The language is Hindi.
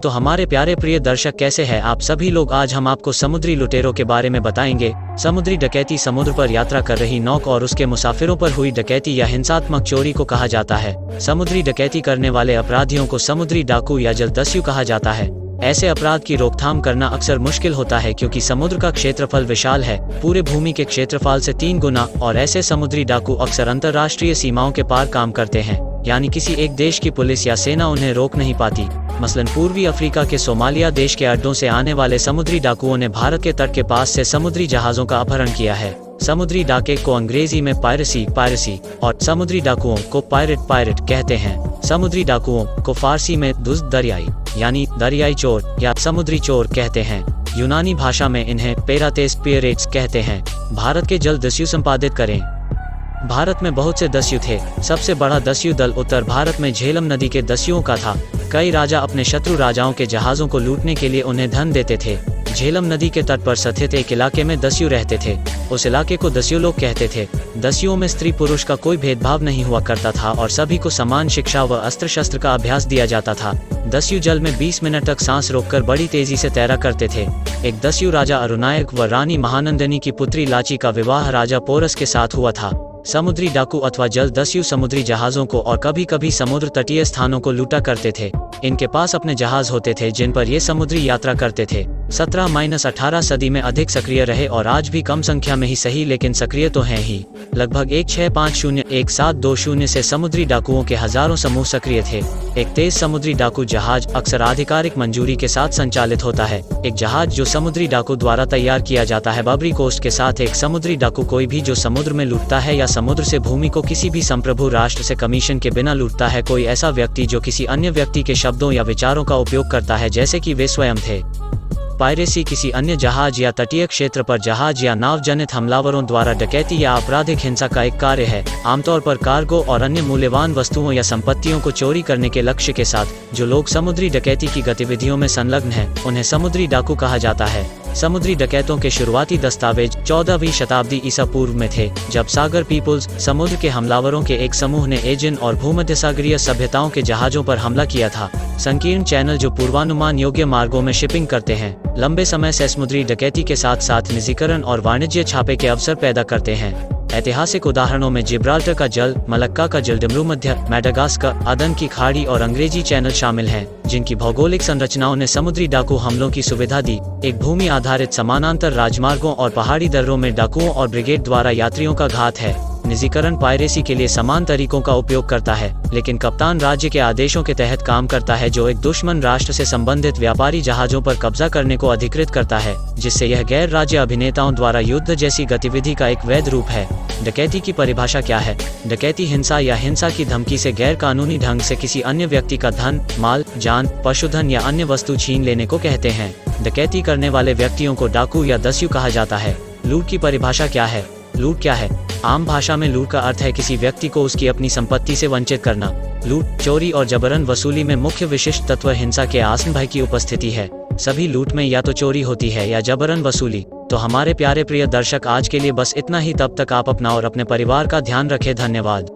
तो हमारे प्यारे प्रिय दर्शक, कैसे हैं आप सभी लोग। आज हम आपको समुद्री लुटेरों के बारे में बताएंगे। समुद्री डकैती समुद्र पर यात्रा कर रही नौका और उसके मुसाफिरों पर हुई डकैती या हिंसात्मक चोरी को कहा जाता है। समुद्री डकैती करने वाले अपराधियों को समुद्री डाकू या जलदस्यु कहा जाता है। ऐसे अपराध की रोकथाम करना अक्सर मुश्किल होता है क्योंकि समुद्र का क्षेत्रफल विशाल है, पूरे भूमि के क्षेत्रफल से 3 गुना, और ऐसे समुद्री डाकू अक्सर अंतर्राष्ट्रीय सीमाओं के पार काम करते हैं, यानी किसी एक देश की पुलिस या सेना उन्हें रोक नहीं पाती। मसलन पूर्वी अफ्रीका के सोमालिया देश के अड्डों से आने वाले समुद्री डाकुओं ने भारत के तट के पास से समुद्री जहाजों का अपहरण किया है। समुद्री डाके को अंग्रेजी में पायरेसी और समुद्री डाकुओं को पायरेट कहते हैं। समुद्री डाकुओं को फारसी में दरियाई यानी दरियाई चोर या समुद्री चोर कहते हैं। यूनानी भाषा में इन्हें पिरेट्स कहते हैं। भारत के जल दस्यु संपादित करें। भारत में बहुत से दस्यु थे। सबसे बड़ा दस्यु दल उत्तर भारत में झेलम नदी के दस्युओं का था। कई राजा अपने शत्रु राजाओं के जहाज़ों को लूटने के लिए उन्हें धन देते थे। झेलम नदी के तट पर स्थित एक इलाके में दस्यु रहते थे। उस इलाके को दस्यु लोग कहते थे। दस्युओं में स्त्री पुरुष का कोई भेदभाव नहीं हुआ करता था और सभी को समान शिक्षा व अस्त्र शस्त्र का अभ्यास दिया जाता था। दस्यु जल में 20 मिनट तक सांस रोककर बड़ी तेजी से तैरा करते थे। एक दस्यु राजा अरुणायक व रानी महानंदिनी की पुत्री लाची का विवाह राजा पोरस के साथ हुआ था। समुद्री डाकू अथवा जल दस्यु समुद्री जहाज़ों को और कभी कभी समुद्र तटीय स्थानों को लूटा करते थे। इनके पास अपने जहाज होते थे जिन पर ये समुद्री यात्रा करते थे। 17-18 सदी में अधिक सक्रिय रहे और आज भी कम संख्या में ही सही लेकिन सक्रिय तो हैं ही। लगभग 1650-1720 से समुद्री डाकुओं के हजारों समूह सक्रिय थे। एक तेज समुद्री डाकू जहाज अक्सर आधिकारिक मंजूरी के साथ संचालित होता है। एक जहाज जो समुद्री डाकू द्वारा तैयार किया जाता है। बबरी कोस्ट के साथ एक समुद्री डाकू कोई भी जो समुद्र में लूटता है या समुद्र से भूमि को किसी भी संप्रभु राष्ट्र से कमीशन के बिना लूटता है। कोई ऐसा व्यक्ति जो किसी अन्य व्यक्ति के शब्दों या विचारों का उपयोग करता है जैसे कि वे स्वयं थे। पायरेसी किसी अन्य जहाज या तटीय क्षेत्र पर जहाज या नाव जनित हमलावरों द्वारा डकैती या आपराधिक हिंसा का एक कार्य है, आमतौर पर कार्गो और अन्य मूल्यवान वस्तुओं या संपत्तियों को चोरी करने के लक्ष्य के साथ। जो लोग समुद्री डकैती की गतिविधियों में संलग्न हैं, उन्हें समुद्री डाकू कहा जाता है। समुद्री डकैतों के शुरुआती दस्तावेज 14वीं शताब्दी ईसा पूर्व में थे, जब सागर पीपुल्स समुद्र के हमलावरों के एक समूह ने एजियन और भूमध्यसागरीय सभ्यताओं के जहाजों पर हमला किया था। संकीर्ण चैनल जो पूर्वानुमान योग्य मार्गों में शिपिंग करते हैं, लंबे समय से समुद्री डकैती के साथ साथ निजीकरण और वाणिज्य छापे के अवसर पैदा करते हैं। ऐतिहासिक उदाहरणों में जिब्राल्टर का जल, मलक्का का जल, डिमरू मध्य, मेडागास्कर, अदन की खाड़ी और अंग्रेजी चैनल शामिल हैं, जिनकी भौगोलिक संरचनाओं ने समुद्री डाकू हमलों की सुविधा दी। एक भूमि आधारित समानांतर राजमार्गों और पहाड़ी दर्रों में डाकुओं और ब्रिगेड द्वारा यात्रियों का घात है। निजीकरण पायरेसी के लिए समान तरीकों का उपयोग करता है, लेकिन कप्तान राज्य के आदेशों के तहत काम करता है, जो एक दुश्मन राष्ट्र से संबंधित व्यापारी जहाजों पर कब्जा करने को अधिकृत करता है, जिससे यह गैर राज्य अभिनेताओं द्वारा युद्ध जैसी गतिविधि का एक वैध रूप है। डकैती की परिभाषा क्या है? डकैती हिंसा या हिंसा की धमकी से गैर कानूनी ढंग से किसी अन्य व्यक्ति का धन, माल, जान, पशुधन या अन्य वस्तु छीन लेने को कहते हैं। डकैती करने वाले व्यक्तियों को डाकू या दस्यु कहा जाता है। लूट की परिभाषा क्या है? लूट क्या है? आम भाषा में लूट का अर्थ है किसी व्यक्ति को उसकी अपनी संपत्ति से वंचित करना। लूट, चोरी और जबरन वसूली में मुख्य विशिष्ट तत्व हिंसा के आसन भय की उपस्थिति है। सभी लूट में या तो चोरी होती है या जबरन वसूली। तो हमारे प्यारे प्रिय दर्शक, आज के लिए बस इतना ही। तब तक आप अपना और अपने परिवार का ध्यान रखें। धन्यवाद।